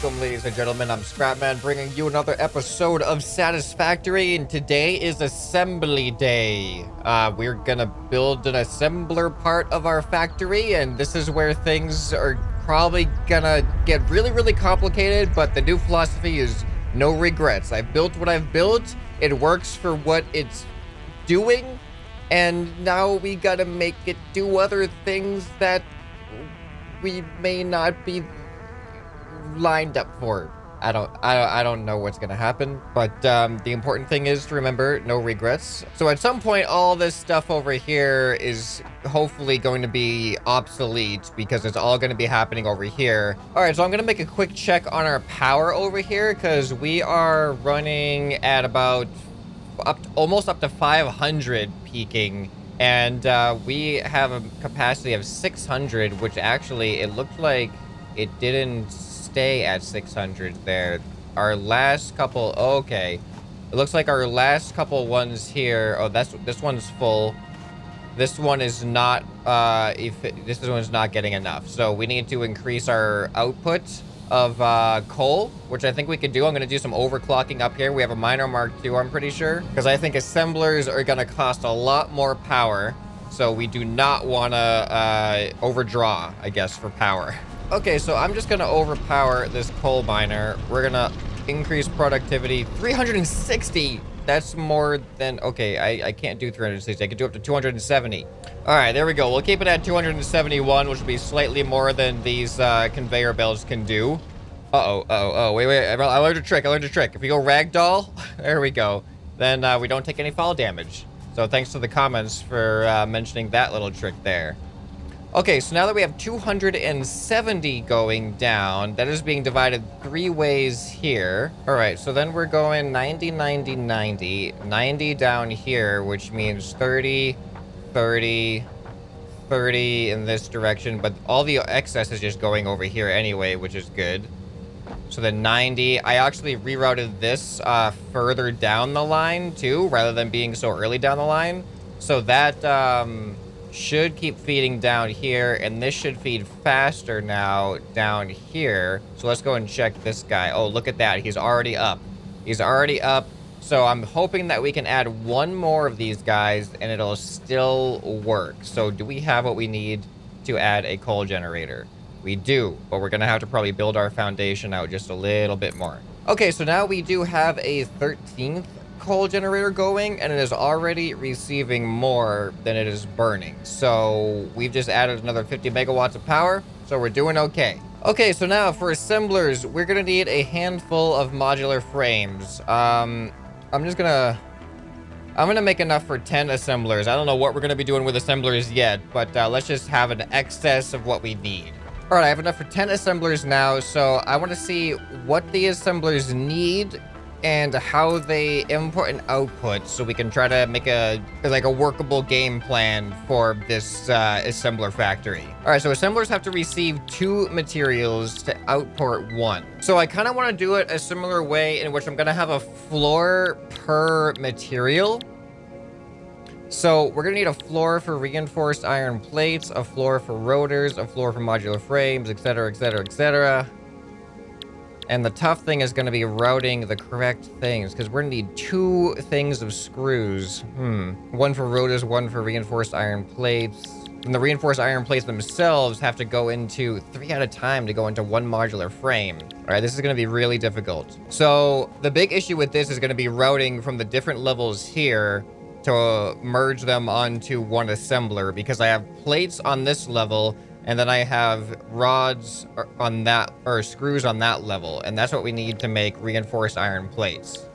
Welcome, ladies and gentlemen. I'm ScrapMan, bringing you another episode of Satisfactory, and today is assembly day. We're gonna build an assembler part of our factory, and this is where things are probably gonna get really, really complicated, but the new philosophy is no regrets. I've built what I've built. It works for what it's doing, and now we gotta make it do other things that we may not be lined up for. I don't know what's gonna happen, but the important thing is to remember no regrets. So at some point, all this stuff over here is hopefully going to be obsolete because it's all going to be happening over here. All right, so I'm gonna make a quick check on our power over here because we are running at about almost up to 500 peaking, and we have a capacity of 600, which actually it looked like it didn't stay at 600 there. Our last couple, okay, it looks like our last couple ones here, oh, this one's full. This one is not this one's not getting enough, so we need to increase our output of coal, which I think we could do. I'm going to do some overclocking up here. We have a miner Mark II, I'm pretty sure, because I think assemblers are going to cost a lot more power, so we do not want to overdraw, I guess, for power. Okay, so I'm just gonna overpower this coal miner. We're gonna increase productivity. 360! That's more than... Okay, I can't do 360. I can do up to 270. Alright, there we go. We'll keep it at 271, which will be slightly more than these conveyor belts can do. Wait. I learned a trick. If we go ragdoll, there we go. Then we don't take any fall damage. So thanks to the comments for mentioning that little trick there. Okay, so now that we have 270 going down, that is being divided 3 ways here. All right, so then we're going 90, 90, 90, 90 down here, which means 30, 30, 30 in this direction, but all the excess is just going over here anyway, which is good. So then 90, I actually rerouted this further down the line too, rather than being so early down the line. So that, should keep feeding down here, and this should feed faster now down here. So let's go and check this guy. Oh, look at that. He's already up. So I'm hoping that we can add one more of these guys and it'll still work. So do we have what we need to add a coal generator? We do, but we're gonna have to probably build our foundation out just a little bit more. Okay, so now we do have a 13th coal generator going, and it is already receiving more than it is burning. So we've just added another 50 megawatts of power, so we're doing okay. Okay, so now for assemblers, we're gonna need a handful of modular frames. I'm gonna make enough for 10 assemblers. I don't know what we're gonna be doing with assemblers yet, but let's just have an excess of what we need. All right, I have enough for 10 assemblers now, so I want to see what the assemblers need and how they input and output, so we can try to make a workable game plan for this assembler factory. All right, so assemblers have to receive 2 materials to output 1. So I kind of want to do it a similar way in which I'm going to have a floor per material. So we're going to need a floor for reinforced iron plates, a floor for rotors, a floor for modular frames, etc., etc., etc. And the tough thing is going to be routing the correct things, because we're going to need 2 things of screws. One for rotors, one for reinforced iron plates. And the reinforced iron plates themselves have to go into 3 at a time to go into 1 modular frame. All right, this is going to be really difficult. So the big issue with this is going to be routing from the different levels here to merge them onto 1 assembler, because I have plates on this level, and then I have rods on that, or screws on that level. And that's what we need to make reinforced iron plates.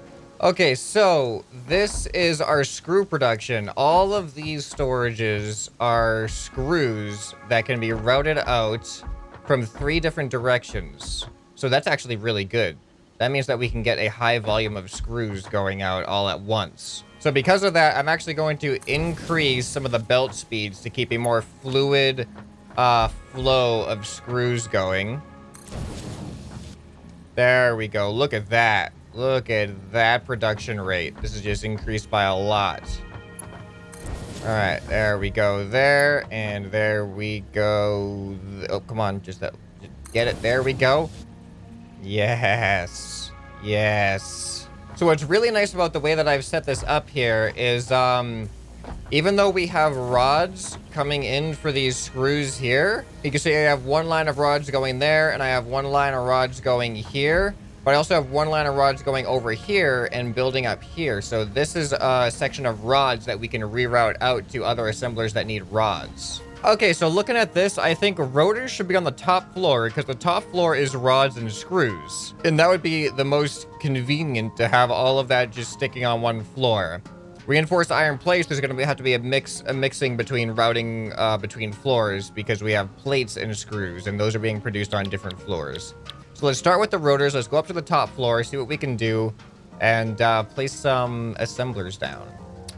Okay, so this is our screw production. All of these storages are screws that can be routed out from 3 different directions. So that's actually really good. That means that we can get a high volume of screws going out all at once. So because of that, I'm actually going to increase some of the belt speeds to keep a more fluid flow of screws going. There we go. Look at that. Look at that production rate. This is just increased by a lot. All right, there we go there, and there we go. Oh, come on, just get it. There we go. Yes. Yes. So what's really nice about the way that I've set this up here is, even though we have rods coming in for these screws here, you can see I have one line of rods going there, and I have one line of rods going here. But I also have one line of rods going over here and building up here. So this is a section of rods that we can reroute out to other assemblers that need rods. Okay, so looking at this, I think rotors should be on the top floor because the top floor is rods and screws. And that would be the most convenient to have all of that just sticking on one floor. Reinforced iron plates, there's going to have to be a mixing between routing between floors because we have plates and screws, and those are being produced on different floors. So let's start with the rotors. Let's go up to the top floor, see what we can do, and place some assemblers down.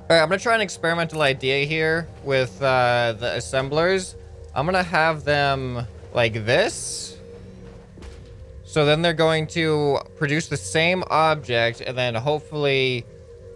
All right, I'm going to try an experimental idea here with the assemblers. I'm going to have them like this. So then they're going to produce the same object and then hopefully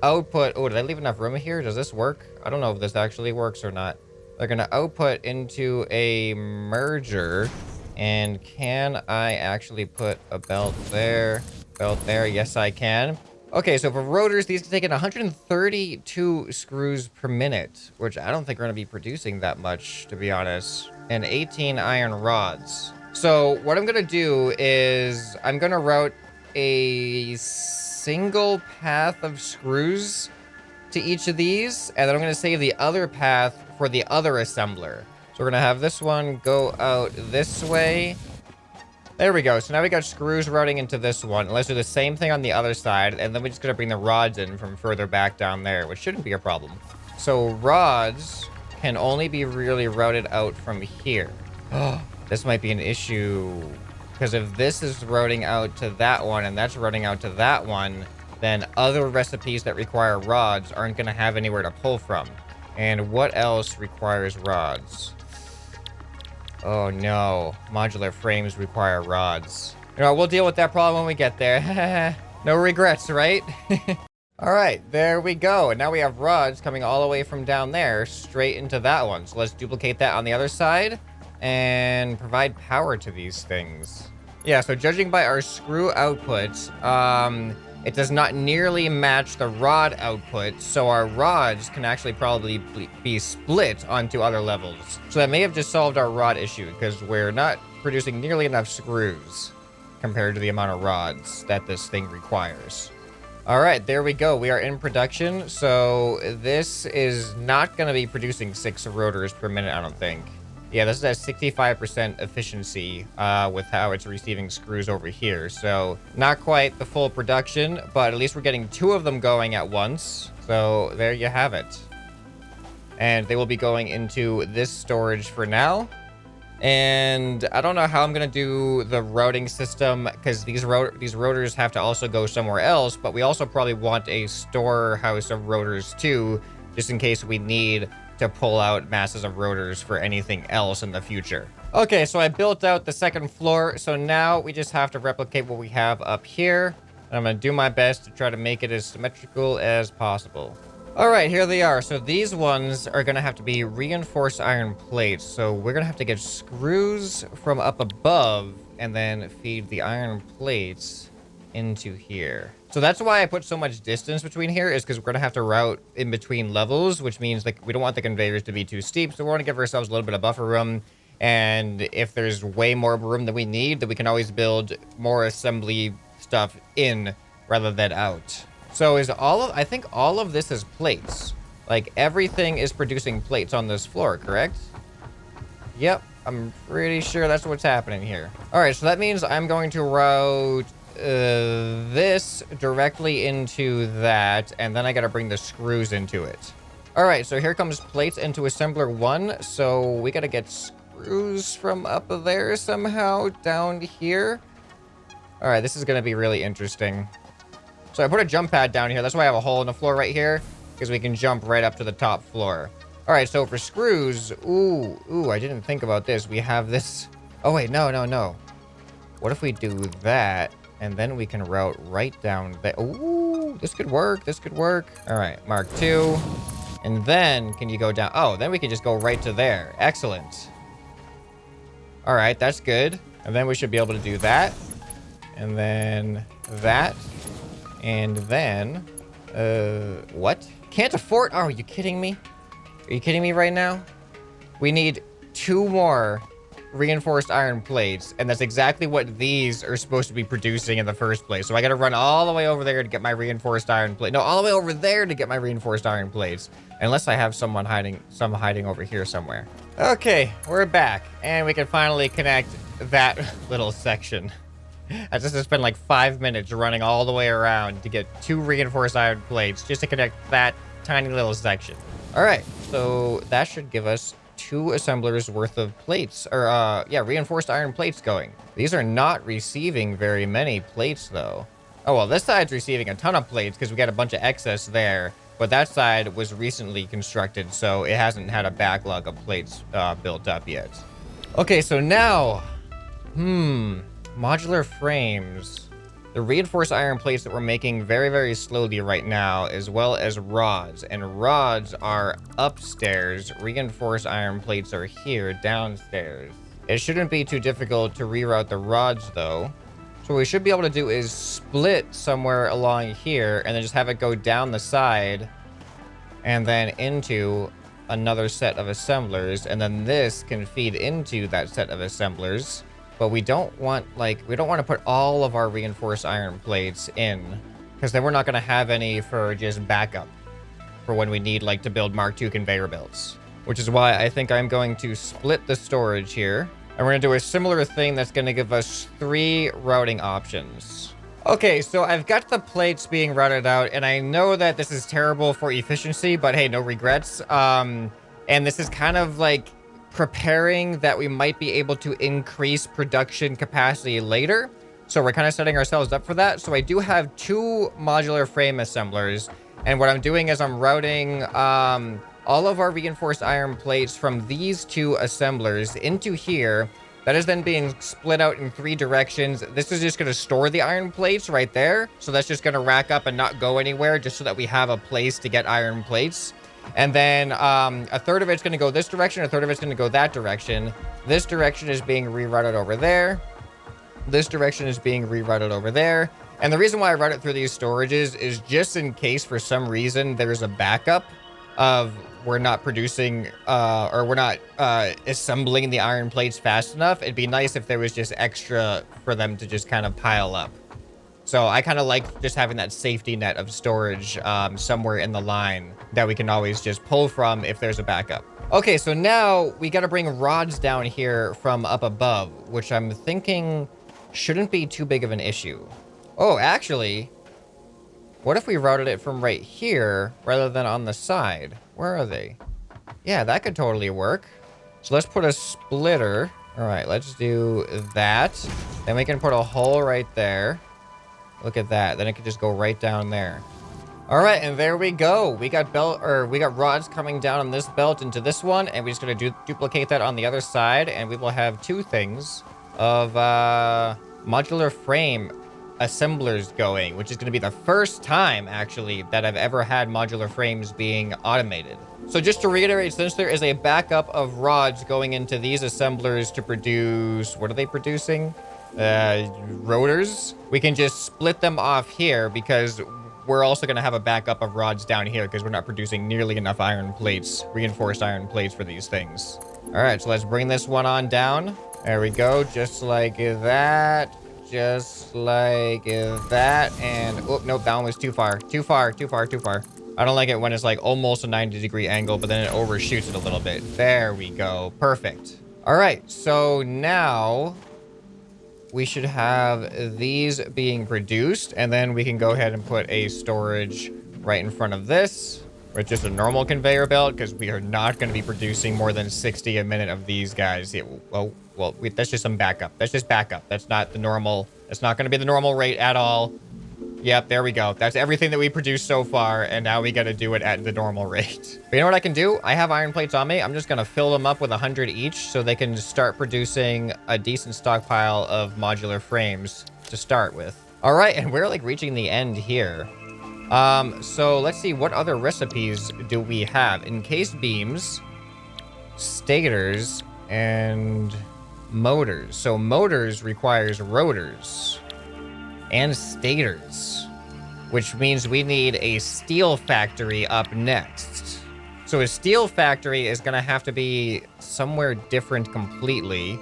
output. Oh, did I leave enough room here? Does this work? I don't know if this actually works or not. They're going to output into a merger. And can I actually put a belt there? Belt there? Yes, I can. Okay, so for rotors, these take in 132 screws per minute, which I don't think we're going to be producing that much, to be honest. And 18 iron rods. So what I'm going to do is I'm going to route a single path of screws to each of these, and then I'm going to save the other path for the other assembler. So we're going to have this one go out this way. There we go. So now we got screws routing into this one. Let's do the same thing on the other side, and then we're just going to bring the rods in from further back down there, which shouldn't be a problem. So rods can only be really routed out from here. This might be an issue, because if this is routing out to that one and that's routing out to that one, then other recipes that require rods aren't going to have anywhere to pull from. And what else requires rods? Oh no, modular frames require rods. You know, we'll deal with that problem when we get there. No regrets, right? All right, there we go. And now we have rods coming all the way from down there straight into that one. So let's duplicate that on the other side and provide power to these things. Yeah, so judging by our screw output, it does not nearly match the rod output, so our rods can actually probably be split onto other levels. So that may have just solved our rod issue, because we're not producing nearly enough screws compared to the amount of rods that this thing requires. All right, there we go. We are in production, so this is not going to be producing 6 rotors per minute, I don't think. Yeah, this is at 65% efficiency with how it's receiving screws over here. So not quite the full production, but at least we're getting 2 of them going at once. So there you have it. And they will be going into this storage for now. And I don't know how I'm going to do the routing system, because these rotors have to also go somewhere else. But we also probably want a storehouse of rotors too, just in case we need to pull out masses of rotors for anything else in the future. Okay, so I built out the second floor, so now we just have to replicate what we have up here. And I'm gonna do my best to try to make it as symmetrical as possible. All right, here they are. So these ones are gonna have to be reinforced iron plates. So we're gonna have to get screws from up above and then feed the iron plates into here. So that's why I put so much distance between here, is because we're going to have to route in between levels, which means like we don't want the conveyors to be too steep. So we want to give ourselves a little bit of buffer room. And if there's way more room than we need, then we can always build more assembly stuff in rather than out. So I think all of this is plates. Like everything is producing plates on this floor, correct? Yep, I'm pretty sure that's what's happening here. All right, so that means I'm going to route this directly into that, and then I gotta bring the screws into it. All right, so here comes plates into assembler 1. So we gotta get screws from up there somehow down here. All right, this is gonna be really interesting. So I put a jump pad down here. That's why I have a hole in the floor right here, because we can jump right up to the top floor. All right, so for screws, ooh, I didn't think about this. We have this. Oh wait, no. What if we do that? And then we can route right down there. Ooh, this could work. All right, Mark 2. And then can you go down? Oh, then we can just go right to there. Excellent. All right, that's good. And then we should be able to do that. And then that. And then, what? Can't afford, oh, are you kidding me? Are you kidding me right now? We need 2 more reinforced iron plates, and that's exactly what these are supposed to be producing in the first place. So I gotta run all the way over there to get my reinforced iron plate. No, all the way over there to get my reinforced iron plates. Unless I have someone hiding over here somewhere. Okay, we're back, and we can finally connect that little section. I just spent like 5 minutes running all the way around to get 2 reinforced iron plates just to connect that tiny little section. All right, so that should give us 2 assemblers worth of plates, or yeah, reinforced iron plates going. These are not receiving very many plates though. Oh, well, this side's receiving a ton of plates because we got a bunch of excess there, but that side was recently constructed, so it hasn't had a backlog of plates built up yet. Okay, so now, modular frames. The reinforced iron plates that we're making very, very slowly right now, as well as rods. And rods are upstairs. Reinforced iron plates are here, downstairs. It shouldn't be too difficult to reroute the rods, though. So what we should be able to do is split somewhere along here, and then just have it go down the side, and then into another set of assemblers. And then this can feed into that set of assemblers. But we don't want to put all of our reinforced iron plates in, because then we're not going to have any for just backup for when we need like to build Mark II conveyor belts. Which is why I think I'm going to split the storage here. And we're going to do a similar thing that's going to give us 3 routing options. Okay, so I've got the plates being routed out, and I know that this is terrible for efficiency, but hey, no regrets. And this is kind of like preparing that we might be able to increase production capacity later. So we're kind of setting ourselves up for that. So I do have 2 modular frame assemblers. And what I'm doing is I'm routing all of our reinforced iron plates from these 2 assemblers into here. That is then being split out in 3 directions. This is just going to store the iron plates right there. So that's just going to rack up and not go anywhere, just so that we have a place to get iron plates. And then a third of it's going to go this direction, a third of it's going to go that direction. This direction is being rerouted over there. This direction is being rerouted over there. And the reason why I route it through these storages is just in case for some reason there's a backup of we're not producing or we're not assembling the iron plates fast enough. It'd be nice if there was just extra for them to just kind of pile up. So I kind of like just having that safety net of storage somewhere in the line that we can always just pull from if there's a backup. Okay, so now we got to bring rods down here from up above, which I'm thinking shouldn't be too big of an issue. Oh, actually, what if we routed it from right here rather than on the side? Where are they? Yeah, that could totally work. So let's put a splitter. All right, let's do that. Then we can put a hole right there. Look at that. Then it could just go right down there. All right, and there we go. We got rods coming down on this belt into this one, and we're just gonna duplicate that on the other side, and we will have 2 things of modular frame assemblers going, which is gonna be the first time actually that I've ever had modular frames being automated. So just to reiterate, since there is a backup of rods going into these assemblers to produce, what are they producing? Rotors. We can just split them off here because we're also going to have a backup of rods down here because we're not producing nearly enough iron plates, reinforced iron plates for these things. All right, so let's bring this one on down. There we go, just like that, just like that, and oh, nope, that one was too far. I don't like it when it's like almost a 90-degree angle, but then it overshoots it a little bit. There we go, perfect. All right, so now we should have these being produced, and then we can go ahead and put a storage right in front of this, with just a normal conveyor belt, because we are not going to be producing more than 60 a minute of these guys. That's just some backup. That's just backup. That's not the normal. That's not going to be the normal rate at all. Yep, there we go. That's everything that we produced so far, and now we got to do it at the normal rate. But you know what I can do? I have iron plates on me. I'm just going to fill them up with 100 each so they can start producing a decent stockpile of modular frames to start with. All right, and we're like reaching the end here. So let's see, what other recipes do we have? Encased beams, stators, and motors. So motors requires rotors. and stators, which means we need a steel factory up next. So a steel factory is going to have to be somewhere different completely.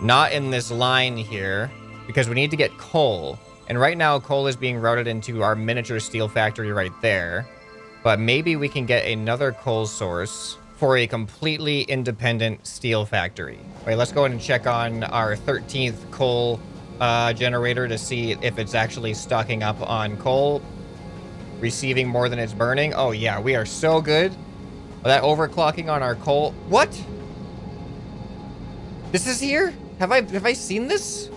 Not in this line here, because we need to get coal. And right now, coal is being routed into our miniature steel factory right there. But maybe we can get another coal source for a completely independent steel factory. Wait, let's go ahead and check on our 13th coal generator to see if it's actually stocking up on coal, receiving more than it's burning. Oh yeah, we are so good. That overclocking on our coal. What? This is here? Have I seen this?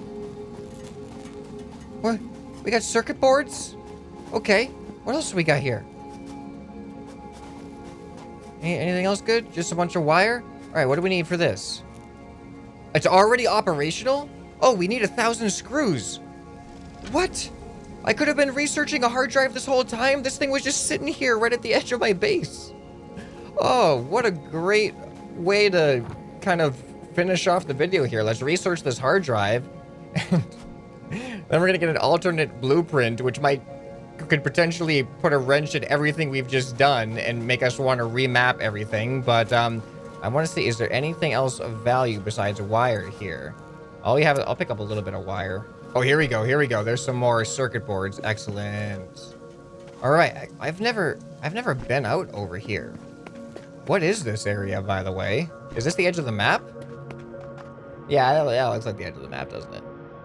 What? We got circuit boards? Okay. What else do we got here? Anything else good? Just a bunch of wire? All right, what do we need for this? It's already operational? Oh, we need 1,000 screws. What? I could have been researching a hard drive this whole time. This thing was just sitting here right at the edge of my base. Oh, what a great way to kind of finish off the video here. Let's research this hard drive. And then we're going to get an alternate blueprint, which could potentially put a wrench in everything we've just done and make us want to remap everything. But I want to see, is there anything else of value besides wire here? All we have, I'll pick up a little bit of wire. Oh, here we go. Here we go. There's some more circuit boards. Excellent. All right. I've never been out over here. What is this area, by the way? Is this the edge of the map? Yeah, it looks like the edge of the map, doesn't it?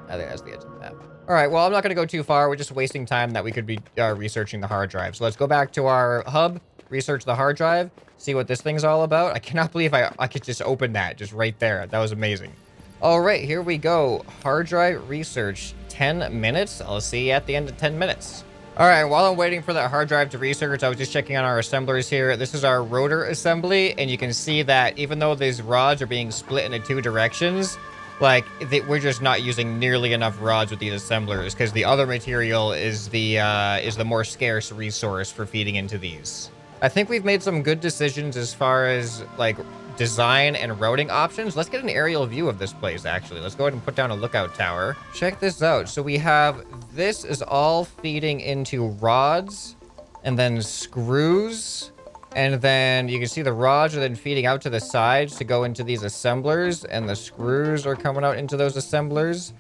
I think that's the edge of the map. All right, well, I'm not going to go too far. We're just wasting time that we could be researching the hard drive. So let's go back to our hub, research the hard drive, see what this thing's all about. I cannot believe I could just open that just right there. That was amazing. All right, here we go. Hard drive research, 10 minutes. I'll see you at the end of 10 minutes. All right, while I'm waiting for that hard drive to research, I was just checking on our assemblers here. This is our rotor assembly, and you can see that even though these rods are being split into 2 directions, like, we're just not using nearly enough rods with these assemblers because the other material is the more scarce resource for feeding into these. I think we've made some good decisions as far as, like, design and routing options. Let's get an aerial view of this place, actually. Let's go ahead and put down a lookout tower. Check this out. So we have, this is all feeding into rods and then screws. And then you can see the rods are then feeding out to the sides to go into these assemblers, and the screws are coming out into those assemblers.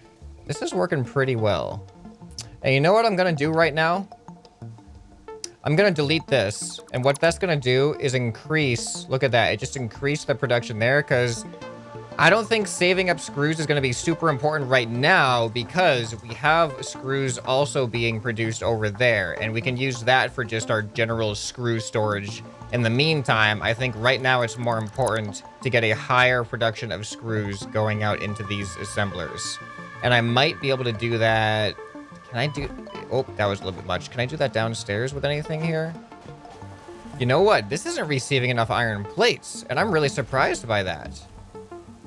This is working pretty well. And you know what I'm going to do right now? I'm going to delete this. And what that's going to do is increase, look at that. It just increased the production there because I don't think saving up screws is going to be super important right now because we have screws also being produced over there. And we can use that for just our general screw storage. In the meantime, I think right now it's more important to get a higher production of screws going out into these assemblers. And I might be able to do that. Can I do... Oh, that was a little bit much. Can I do that downstairs with anything here? You know what? This isn't receiving enough iron plates, and I'm really surprised by that.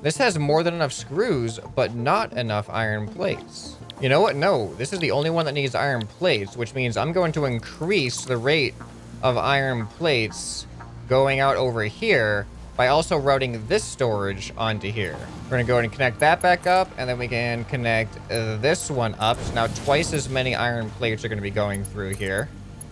This has more than enough screws, but not enough iron plates. You know what? No, this is the only one that needs iron plates, which means I'm going to increase the rate of iron plates going out over here by also routing this storage onto here. We're gonna go ahead and connect that back up, and then we can connect this one up. So now twice as many iron plates are gonna be going through here.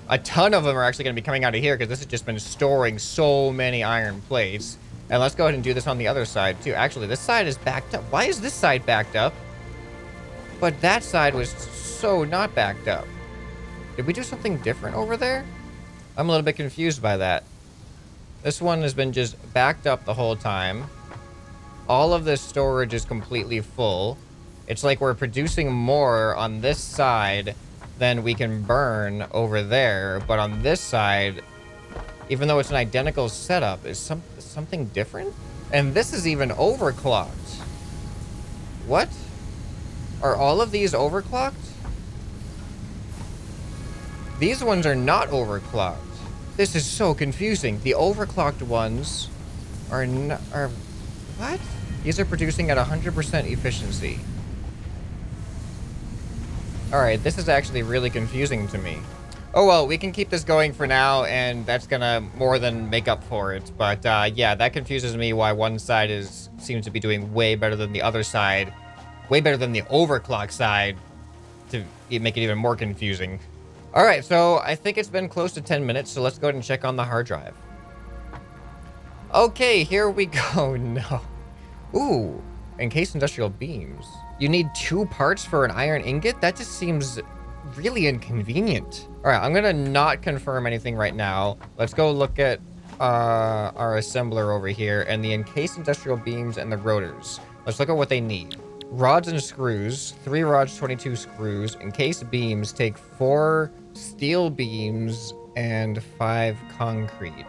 A ton of them are actually gonna be coming out of here because this has just been storing so many iron plates. And let's go ahead and do this on the other side too. Actually, this side is backed up. Why is this side backed up? But that side was so not backed up. Did we do something different over there? I'm a little bit confused by that. This one has been just backed up the whole time. All of this storage is completely full. It's like we're producing more on this side than we can burn over there. But on this side, even though it's an identical setup, is something different? And this is even overclocked. What? Are all of these overclocked? These ones are not overclocked. This is so confusing. The overclocked ones are what? These are producing at 100% efficiency. All right, this is actually really confusing to me. Oh, well, we can keep this going for now, and that's gonna more than make up for it. But yeah, that confuses me why one side seems to be doing way better than the other side. Way better than the overclock side to make it even more confusing. All right, so I think it's been close to 10 minutes, so let's go ahead and check on the hard drive. Okay, here we go. No. Ooh, encased industrial beams. You need 2 parts for an iron ingot? That just seems really inconvenient. All right, I'm gonna not confirm anything right now. Let's go look at our assembler over here and the encased industrial beams and the rotors. Let's look at what they need. Rods and screws, 3 rods, 22 screws. Encased beams take 4 steel beams and 5 concrete.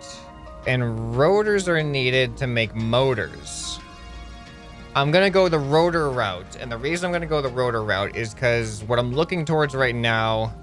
And rotors are needed to make motors. I'm gonna go the rotor route, and the reason I'm gonna go the rotor route is because what I'm looking towards right now,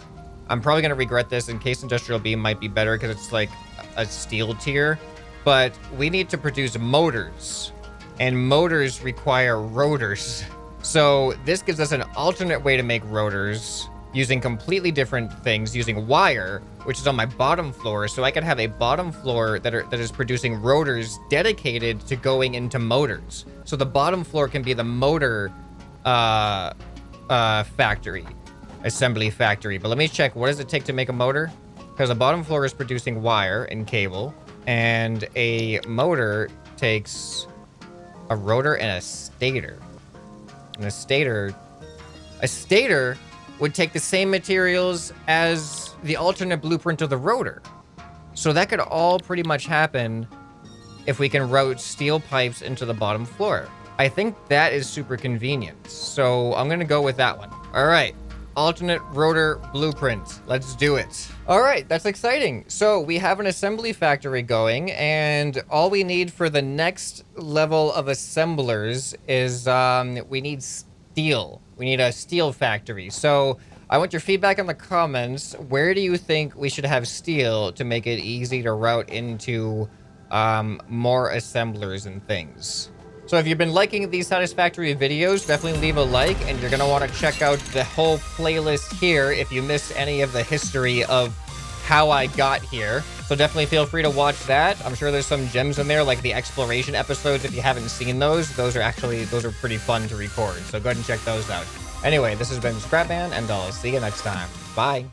I'm probably gonna regret this. Encased industrial beam might be better because it's like a steel tier, but we need to produce motors, and motors require rotors. So this gives us an alternate way to make rotors using completely different things, using wire, which is on my bottom floor. So I could have a bottom floor that is producing rotors dedicated to going into motors. So the bottom floor can be the motor factory, assembly factory. But let me check, what does it take to make a motor? Because the bottom floor is producing wire and cable, and a motor takes a rotor and a stator. And a stator would take the same materials as the alternate blueprint of the rotor. So that could all pretty much happen if we can route steel pipes into the bottom floor. I think that is super convenient. So I'm gonna go with that one. All right, alternate rotor blueprint. Let's do it. All right, that's exciting. So we have an assembly factory going, and all we need for the next level of assemblers is we need steel. We need a steel factory. So I want your feedback in the comments. Where do you think we should have steel to make it easy to route into more assemblers and things? So if you've been liking these Satisfactory videos, definitely leave a like, and you're gonna want to check out the whole playlist here if you missed any of the history of how I got here. So definitely feel free to watch that. I'm sure there's some gems in there, like the exploration episodes. If you haven't seen those are pretty fun to record. So go ahead and check those out. Anyway, this has been ScrapMan, and I'll see you next time. Bye.